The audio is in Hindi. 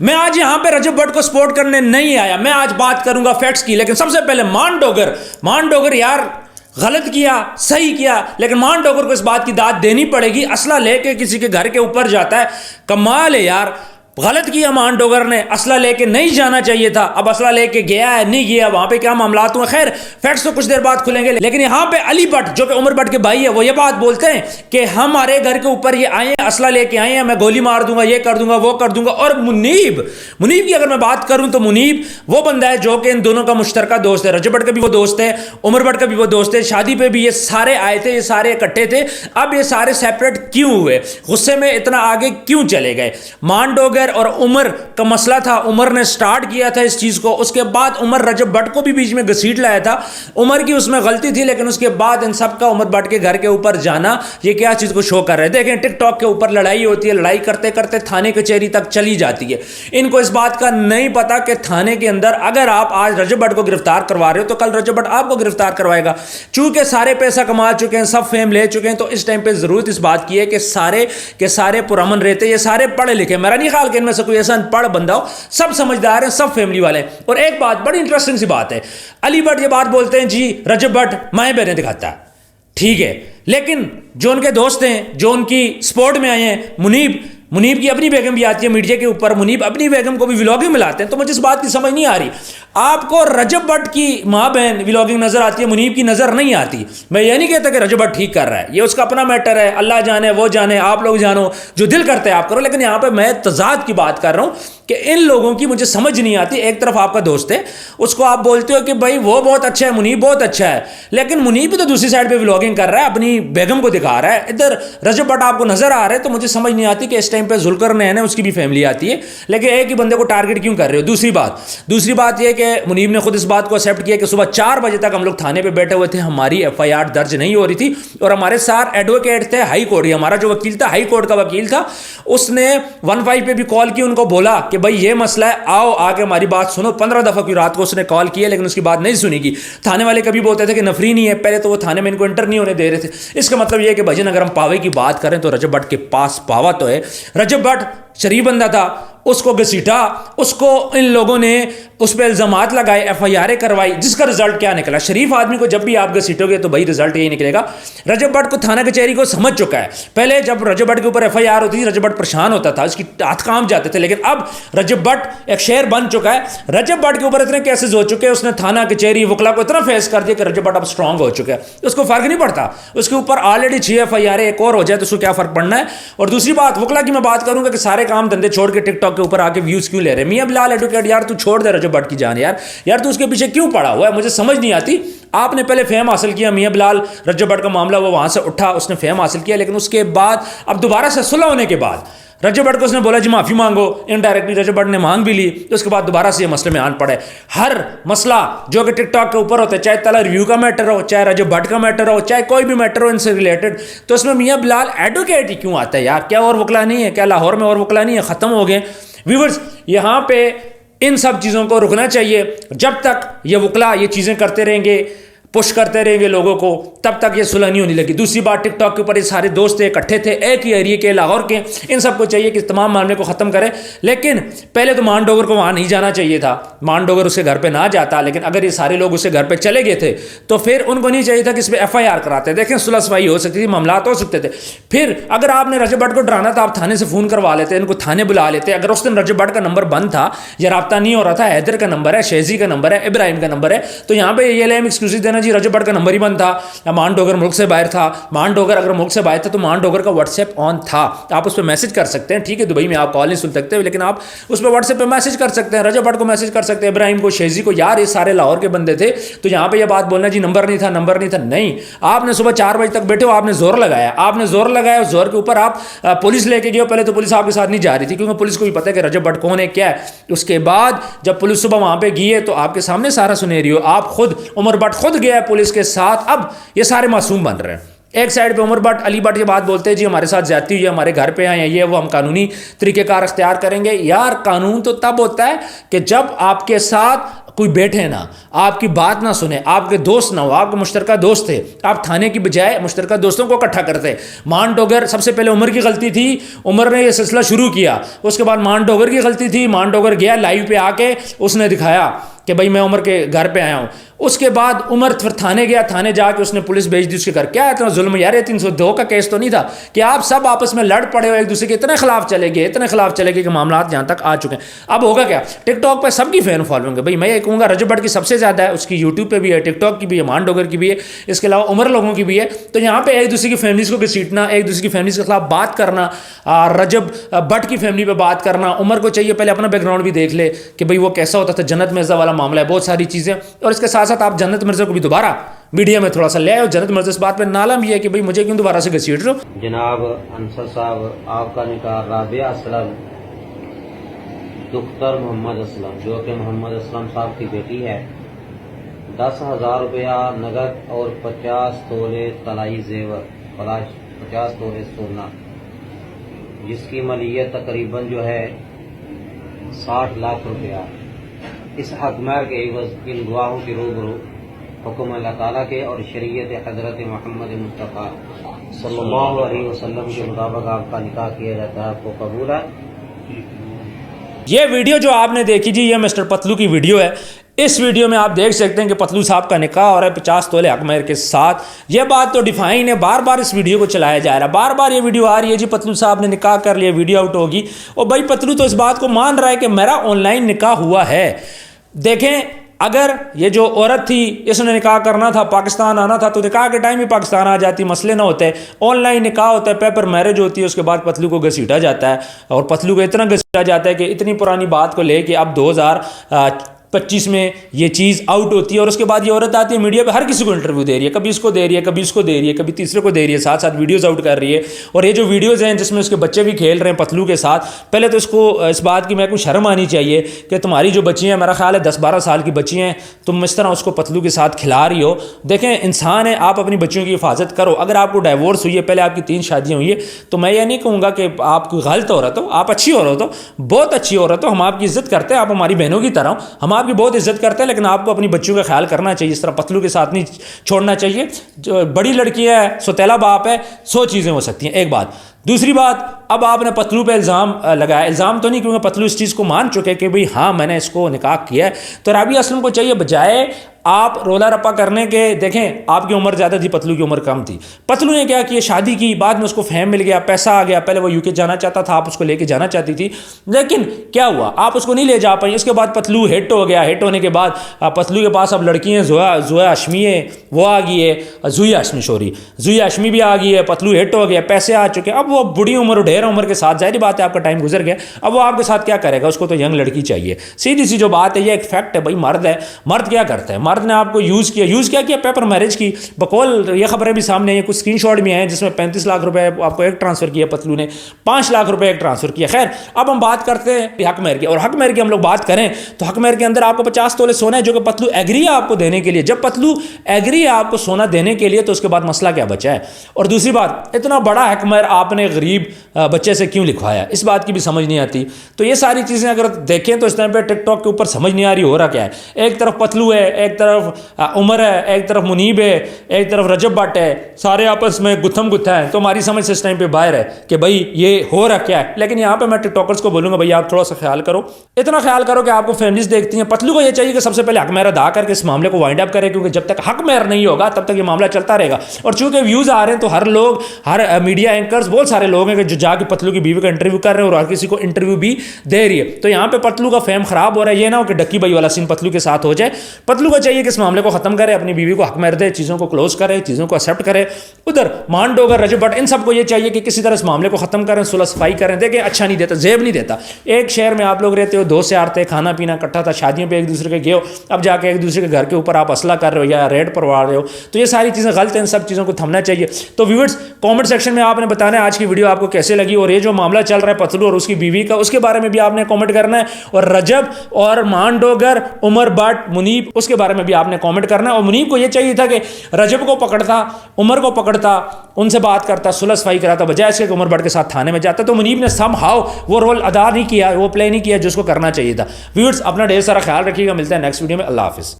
मैं आज यहां पे रजब भट्ट को सपोर्ट करने नहीं आया, मैं आज बात करूंगा फैक्ट्स की। लेकिन सबसे पहले मान डोगर यार गलत किया, सही किया, लेकिन मान डोगर को इस बात की दाद देनी पड़ेगी। असला लेके किसी के घर के ऊपर जाता है, कमाल है यार। गलत किया मान डोगर ने, असला लेके नहीं जाना चाहिए था। अब असला लेके गया है, नहीं गया, वहां पे क्या मामलात हुए, खैर फैक्ट्स तो कुछ देर बाद खुलेंगे। लेकिन यहां पे अली भट्ट जो कि उमर भट्ट के भाई है, वो ये बात बोलते हैं कि हमारे घर के ऊपर ये आए हैं, असला लेके आए हैं, मैं गोली मार दूंगा, ये कर दूंगा, वो कर दूंगा। और मुनीब की अगर मैं बात करूं तो मुनीब वो बंदा है जो कि इन दोनों का मुश्तरका दोस्त है। रजब भट्ट का भी वो दोस्त है, उमर भट्ट का भी वो दोस्त है। शादी पे भी ये सारे आए थे, ये सारे इकट्ठे थे। अब ये सारे सेपरेट क्यों हुए, गुस्से में इतना आगे क्यों चले गए? मान डोगर और उमर का मसला था, उमर ने स्टार्ट किया था इस चीज को, उसके बाद उमर रजब भट्ट को भी बीच में घसीट लाया था। उमर की उसमें गलती थी, लेकिन उसके बाद इन सब का उमर भट्ट के घर के ऊपर जाना, ये क्या चीज को शो कर रहे हैं। देखें टिकटॉक के ऊपर लड़ाई होती है, लड़ाई करते करते थाने कचहरी तक चली जाती है। इनको इस बात का नहीं पता कि थाने के अंदर अगर आप आज रजब भट्ट को गिरफ्तार करवा रहे हो तो कल रजब भट्ट आपको गिरफ्तार करवाएगा। चूंकि सारे पैसा कमा चुके हैं, सब फेम ले चुके हैं, तो इस टाइम पे जरूरत इस बात की है कि सारे के सारे पुरअमन रहते, ये सारे पढ़े लिखे, मेरा नहीं ख्याल कि इनमें से कोई ऐसा पढ़ बंदा हो, सब समझदार हैं, सब फैमिली वाले हैं। और एक बात बड़ी इंटरेस्टिंग सी बात है, अली भट्ट ये बात बोलते हैं जी रजब भट्ट माएं बहनें दिखाता है, ठीक है, लेकिन जो उनके दोस्त हैं, जो उनकी सपोर्ट में आए हैं, मुनीब की अपनी बेगम भी आती है मीडिया के ऊपर, मुनीब अपनी बेगम को भी व्लॉगिंग में लाते हैं। तो मुझे इस बात की समझ नहीं आ रही, आपको रजब भट्ट की माँ बहन व्लॉगिंग नजर आती है, मुनीब की नजर नहीं आती। मैं ये नहीं कहता कि रजब भट्ट ठीक कर रहा है, ये उसका अपना मैटर है, अल्लाह जाने, वो जाने, आप लोग जानो, जो दिल करते हैं आप करो। लेकिन यहां पर मैं तजाद की बात कर रहा हूं कि इन लोगों की मुझे समझ नहीं आती। एक तरफ आपका दोस्त है, उसको आप बोलते हो कि भाई वो बहुत अच्छा है, मुनीब बहुत अच्छा है, लेकिन मुनीब भी तो दूसरी साइड पे व्लॉगिंग कर रहा है, अपनी बेगम को दिखा रहा है। इधर रजब भट्ट आपको नजर आ रहा है, तो मुझे समझ नहीं आती कि इस टाइम पे जुल्करनैन है, उसकी भी फैमिली आती है, लेकिन एक ही बंदे को टारगेट क्यों कर रहे हो? दूसरी बात यह कि मुनीब ने खुद इस बात को एक्सेप्ट किया कि सुबह 4 बजे तक हम लोग थाने पे बैठे हुए थे, हमारी एफआईआर दर्ज नहीं हो रही थी, और हमारे साथ एडवोकेट थे हाई कोर्ट, हमारा जो वकील था हाई कोर्ट का वकील था, उसने 15 पे भी कॉल की, उनको बोला कि भाई ये मसला है, आओ आके हमारी बात सुनो। 15 दफा की रात को उसने कॉल किया, लेकिन उसकी बात नहीं सुनी की। थाने वाले कभी बोलते थे कि नफरी नहीं है, पहले तो वो थाने में इनको एंटर नहीं होने दे रहे थे। इसका मतलब यह है कि भाईजान अगर हम पावे की बात करें तो रजब भट्ट के पास पावा तो है। रजब भट्ट शरीफ बंदा था, उसको घसीटा, उसको इन लोगों ने उस पर इल्जामात लगाए, एफआईआर करवाई, जिसका रिजल्ट क्या निकला? शरीफ आदमी को जब भी आप घसीटोगे तो भाई रिजल्ट यही निकलेगा। रजब भट्ट को थाना कचहरी को समझ चुका है। पहले जब रजब भट्ट के ऊपर एफआईआर होती थी, रजब भट्ट परेशान होता था, उसकी हाथ काम जाते थे, लेकिन अब रजब भट्ट एक शेर बन चुका है। रजब भट्ट के ऊपर इतने केसेस हो चुके हैं, उसने थाना कचहरी वकला को इतना फेस कर दिया कि रजब भट्ट अब स्ट्रांग हो चुका है, उसको फर्क नहीं पड़ता। उसके ऊपर ऑलरेडी 6 एफआईआर, एक और हो जाए तो उसको क्या फर्क पड़ना है? और दूसरी बात वकला की मैं बात करूंगा कि सारे काम धंधे छोड़ के टिकटॉक के ऊपर आके व्यूज क्यों ले रहे हैं? मियां बिलाल एडवोकेट, यार तू छोड़ दे रजब भट्ट की जान, यार तू उसके पीछे क्यों पड़ा हुआ है? मुझे समझ नहीं आती। आपने पहले फेम हासिल किया, मियां बिलाल रजब भट्ट का मामला वो वहां से उठा, उसने फेम हासिल किया, लेकिन उसके बाद अब दोबारा से सुलह होने के बाद रजब भट्ट को उसने बोला जी माफी मांगो, इनडायरेक्टली रजब भट्ट ने मांग भी ली, तो उसके बाद दोबारा से ये मसले में आन पड़े। हर मसला जो कि टिकटॉक के ऊपर होता है, चाहे तला रिव्यू का मैटर हो, चाहे रजब भट्ट का मैटर हो, चाहे कोई भी मैटर हो इनसे रिलेटेड, तो उसमें मियां बिलाल एडवोकेट ही क्यों आता है यार? क्या और वकला नहीं है? क्या लाहौर में और वकला नहीं है? खत्म हो गए व्यूअर्स। यहां पे इन सब चीज़ों को रुकना चाहिए। जब तक ये वकला ये चीज़ें करते रहेंगे, पुश करते रहेंगे लोगों को, तब तक ये सुलह नहीं होने लगी। दूसरी बात, टिकटॉक के ऊपर ये सारे दोस्त इकट्ठे थे, एक ही एरिया के, लाहौर के, इन सबको चाहिए कि तमाम मामले को ख़त्म करें। लेकिन पहले तो मान डोगर को वहाँ नहीं जाना चाहिए था, मान डोगर उसके घर पे ना जाता, लेकिन अगर ये सारे लोग उसके घर पे चले गए थे तो फिर उनको नहीं चाहिए था कि इस पर एफआईआर कराते। देखें सुलह सफाई हो सकती थी, मामलात हो सकते थे। फिर अगर आपने रजब भट्ट को डराना था, आप थाने से फ़ोन करवा लेते, इनको थाने बुला लेते। अगर उस दिन रजब भट्ट का नंबर बंद था या रब्ता नहीं हो रहा था, हैदर का नंबर है, शेजी का नंबर है, इब्राहिम का नंबर है, तो यहाँ पे ये लेम एक्सक्लूसिव देना जी रजब भट्ट का नंबर बंद था या मान डोगर मुल्क से बाहर था। मान डोगर अगर मुल्क से बाहर था तो मान डोगर का व्हाट्सएप ऑन था, आप उस पर मैसेज कर सकते हैं, ठीक है। दुबई में आप कॉल नहीं सुन सकते, लेकिन आप उस पर व्हाट्सएप पे मैसेज कर सकते हैं, रजब भट्ट को मैसेज कर सकते हैं, इब्राहिम को, शेजी को। यार ये सारे लाहौर के बंदे थे, तो यहाँ पे ये बात बोलना जी नंबर नहीं था, नहीं। आपने सुबह 4 बजे तक बैठे हो, आपने जोर लगाया, जोर के ऊपर आप पुलिस लेके गए हो। पहले तो पुलिस आपके साथ नहीं जा रही थी, क्योंकि पुलिस को भी पता है कि रजब भट्ट कौन है, क्या है। उसके बाद जब पुलिस सुबह वहां पे गई है तो आपके सामने सारा सुनेरियो, आप खुद, उमर भट्ट खुद गया है पुलिस के साथ। अब ये सारे मासूम बन रहे हैं। एक साइड पे उमर भट्ट, अली भट्ट ये बात बोलते हैं जी हमारे साथ ज्यादती हुई है, हमारे घर पे आए हैं, ये वो, हम कानूनी तरीकेकार अख्तियार करेंगे। यार कानून तो तब होता है कि जब आपके साथ कोई बैठे ना, आपकी बात ना सुने, आपके दोस्त ना हो, आपके मुश्तरका दोस्त थे, आप थाने की बजाय मुश्तरका दोस्तों को इकट्ठा करते। मान डोगर, सबसे पहले उमर की गलती थी, उमर ने यह सिलसिला शुरू किया। उसके बाद मान डोगर की गलती थी, मान डोगर गया लाइव पे आके उसने दिखाया कि भाई मैं उमर के घर पे आया हूँ। उसके बाद उमर फिर थाने गया, थाने जाके उसने पुलिस भेज दी उसके घर। क्या इतना जुल्म यार, ये 302 का केस तो नहीं था कि आप सब आपस में लड़ पड़े हो, एक दूसरे के इतने खिलाफ चले गए, इतने खिलाफ चले गए कि मामला यहाँ तक आ चुके हैं। अब होगा क्या, टिकटॉक पे सबकी फैन फॉलोइंग है भाई। मैं ये कहूँगा रजब भट्ट की सबसे ज़्यादा है, उसकी यूट्यूब पे भी है, टिकटॉक की भी है, मान डोगर की भी है, इसके अलावा उमर लोगों की भी है। तो यहाँ पे एक दूसरे की फैमिलीज़ को घसीटना, एक दूसरे की फैमिलीज़ के खिलाफ बात करना, रजब भट्ट की फैमिली पर बात करना, उमर को चाहिए पहले अपना बैकग्राउंड भी देख ले कि भाई वो कैसा होता था। जन्नत मिर्ज़ा वाला मामला है, बहुत सारी चीज़ें। और इसके साथ साथ आप जन्नत मिर्ज़ा को भी दोबारा मीडिया में थोड़ा सा ले आए। और जन्नत मिर्ज़ा इस बात पे नाला भी है कि भाई मुझे क्यों दोबारा से घसीट रहे हो। जनाब अंसर साहब, आपका निकाह राबिया असलम दुख्तर मोहम्मद असलम, जो कि मोहम्मद असलम साहब की बेटी है, 10,000 रुपया नगद और 50 तोले तलाई जेवर, 50 तोले सोना, जिसकी मलियत तकरीबन जो है 60 लाख रुपया, इस हकमर के एवज इन गवाहों के रूबरू हुक्म अल्लाह ताला के और शरीयत हज़रत मोहम्मद मुस्तफ़ा सल्लल्लाहु अलैहि वसल्लम के मुताबिक आपका निकाह किया जाता है। आपको कबूल है। ये वीडियो जो आपने देखी जी, ये मिस्टर पतलू की वीडियो है। इस वीडियो में आप देख सकते हैं कि पतलू साहब का निकाह हो रहा है 50 तोले हकमहर के साथ। ये बात तो डिफाइन है, बार बार इस वीडियो को चलाया जा रहा है, बार बार ये वीडियो आ रही है जी पतलू साहब ने निकाह कर लिया, वीडियो आउट होगी। और भाई पतलू तो इस बात को मान रहा है कि मेरा ऑनलाइन निकाह हुआ है। देखें, अगर ये जो औरत थी इसने निकाह करना था, पाकिस्तान आना था, तो निकाह के टाइम ही पाकिस्तान आ जाती, मसले ना होते। ऑनलाइन निकाह होता है, पेपर मैरिज होती है, उसके बाद पतलू को घसीटा जाता है। और पतलू को इतना घसीटा जाता है कि इतनी पुरानी बात को लेके अब 2025 में ये चीज़ आउट होती है। और उसके बाद ये औरत आती है मीडिया पे, हर किसी को इंटरव्यू दे रही है, कभी इसको दे रही है, कभी इसको दे रही है, कभी तीसरे को दे रही है, साथ साथ वीडियोस आउट कर रही है। और ये जो वीडियोस हैं जिसमें उसके बच्चे भी खेल रहे हैं पतलू के साथ, पहले तो इसको इस बात की मैं कुछ शर्म आनी चाहिए कि तुम्हारी जो बच्ची हैं, मेरा ख्याल है 10-12 साल की बच्ची हैं, तुम इस तरह उसको पतलू के साथ खिला रही हो। देखें, इंसान है, आप अपनी बच्चियों की हिफाजत करो। अगर आपको डाइवोर्स हुई है, पहले आपकी 3 शादियाँ हुई है, तो मैं ये नहीं कहूँगा कि आप कोई गलत औरत हो, आप अच्छी औरत हो, बहुत अच्छी औरत हो, हम आपकी इज्जत करते हैं, आप हमारी बहनों की तरह हो, हम आपकी बहुत इज्जत करते हैं। लेकिन आपको अपनी बच्चियों का ख्याल करना चाहिए, इस तरह पतलू के साथ नहीं छोड़ना चाहिए। जो बड़ी लड़की है, सौतेला बाप है, 100 चीज़ें हो सकती हैं। एक बात। दूसरी बात, अब आपने पतलू पे इल्ज़ाम लगाया, इल्ज़ाम तो नहीं, क्योंकि पतलू इस चीज़ को मान चुके कि भाई हाँ मैंने इसको निकाह किया है। तो राबिया असलम को चाहिए बजाय आप रोला रप्पा करने के, देखें आपकी उम्र ज़्यादा थी, पतलू की उम्र कम थी। पतलू ने क्या किया, शादी की, बाद में उसको फैम मिल गया, पैसा आ गया। पहले वो यूके जाना चाहता था, आप उसको लेके जाना चाहती थी, लेकिन क्या हुआ, आप उसको नहीं ले जा पाई। उसके बाद पतलू हिट हो गया। हिट होने के बाद पतलू के पास अब लड़की हैं, जोया हाशमी है, वो आ गई है, जुया हाशमी भी आ गई है। पतलू हिट हो गया, पैसे आ चुके। अब वो बुढ़ी उम्र, ढेर उम्र के साथ, जाहिर बात है आपका टाइम गुजर गया, अब वो आपके साथ क्या करेगा, उसको तो यंग लड़की चाहिए। सीधी सी जो बात है, ये एक फैक्ट है भाई। मर्द है, मर्द क्या करता है, मर्द ने आपको यूज़ किया पेपर मैरिज की बकौल। ये खबरें भी सामने हैं, कुछ स्क्रीनशॉट भी हैं जिसमें 35 लाख रुपए आपको एक ट्रांसफ़र किया पतलू ने, 5 लाख रुपए एक ट्रांसफ़र किया। खैर, अब हम बात करते हैं हक महर की। और हक महर की हम लोग बात करें तो हक महर के अंदर आपको 50 तोले सोना है, जो कि पतलू एग्री है आपको देने के लिए। जब पतलू एग्री है आपको सोना देने के लिए, तो उसके बाद मसला क्या बचा है। और दूसरी बात, इतना बड़ा हक महर आपने गरीब बच्चे से क्यों लिखवाया, इस बात की भी समझ नहीं आती। तो ये सारी चीज़ें अगर देखें तो इस टाइम पे टिकटॉक के ऊपर समझ नहीं आ रही हो रहा क्या है। एक तरफ पतलू है, एक तरफ उमर है, एक तरफ मुनीब है, एक तरफ रजब भट्ट है, सारे आपस में गुत्थम गुत्था है। तो हमारी समझ से इस टाइम पे बाहर है कि भाई ये हो रहा क्या है। लेकिन यहाँ पे मैं टिकटॉकर्स को बोलूँगा भाई आप थोड़ा सा ख्याल करो, इतना ख्याल करो कि आपको फैमिलीज देखती हैं। पतलू को ये चाहिए कि सबसे पहले हक महर अदा करके इस मामले को वाइंड अप करे, क्योंकि जब तक हक महर नहीं होगा तब तक ये मामला चलता रहेगा। और चूंकि व्यूज़ आ रहे हैं तो हर लोग, हर मीडिया एंकर्स, बहुत सारे लोग हैं जो जाके पतलू की बीवी का इंटरव्यू कर रहे हैं और हर किसी को इंटरव्यू भी दे रही है। तो यहाँ पे पतलू का फेम खराब हो रहा है। ये ना हो कि डक्की भाई वाला सीन पतलू के साथ हो जाए। पतलू को चाहिए कि इस मामले को खत्म करे, अपनी बीवी को हक महर दे, चीज़ों को क्लोज करे, चीज़ों को एक्सेप्ट करे। उधर मान डोगर, रजब भट्ट, इन सबको ये चाहिए कि किसी तरह इस मामले को खत्म करें, सुलह सफाई करें। देखें, अच्छा नहीं देता, जेब नहीं देता। एक शहर में आप लोग रहते हो, 2 से 8 थे, खाना पीना इकट्ठा था, शादियों पे एक दूसरे के गए हो, अब जाके एक दूसरे के घर के ऊपर आप असला कर रहे हो या रेड परवा रहे हो। तो ये सारी चीज़ें गलत हैं, इन सब चीज़ों को थमना चाहिए। तो व्यूअर्स, कमेंट सेक्शन में आपने बताना है आज आज की वीडियो आपको कैसे लगी, और ये जो मामला चल रहा है पतलू और उसकी बीवी का, उसके बारे में भी आपने कमेंट करना है। और रजब और मान डोगर, उमर भट्ट, मुनीब, उसके बारे में भी आपने कमेंट करना है। और मुनीब को ये चाहिए था कि रजब को पकड़ता, उमर को पकड़ता, उनसे बात करता, सुलह सफाई कराता, बजाय इसके कि उमर भट्ट के साथ थाने में जाता। तो मुनीब ने समहाउ वो रोल अदा नहीं किया, वो प्ले नहीं किया जिसको करना चाहिए था। व्यूअर्स, अपना ढेर सारा ख्याल रखिएगा। मिलते हैं नेक्स्ट वीडियो में। अल्लाह हाफिज़।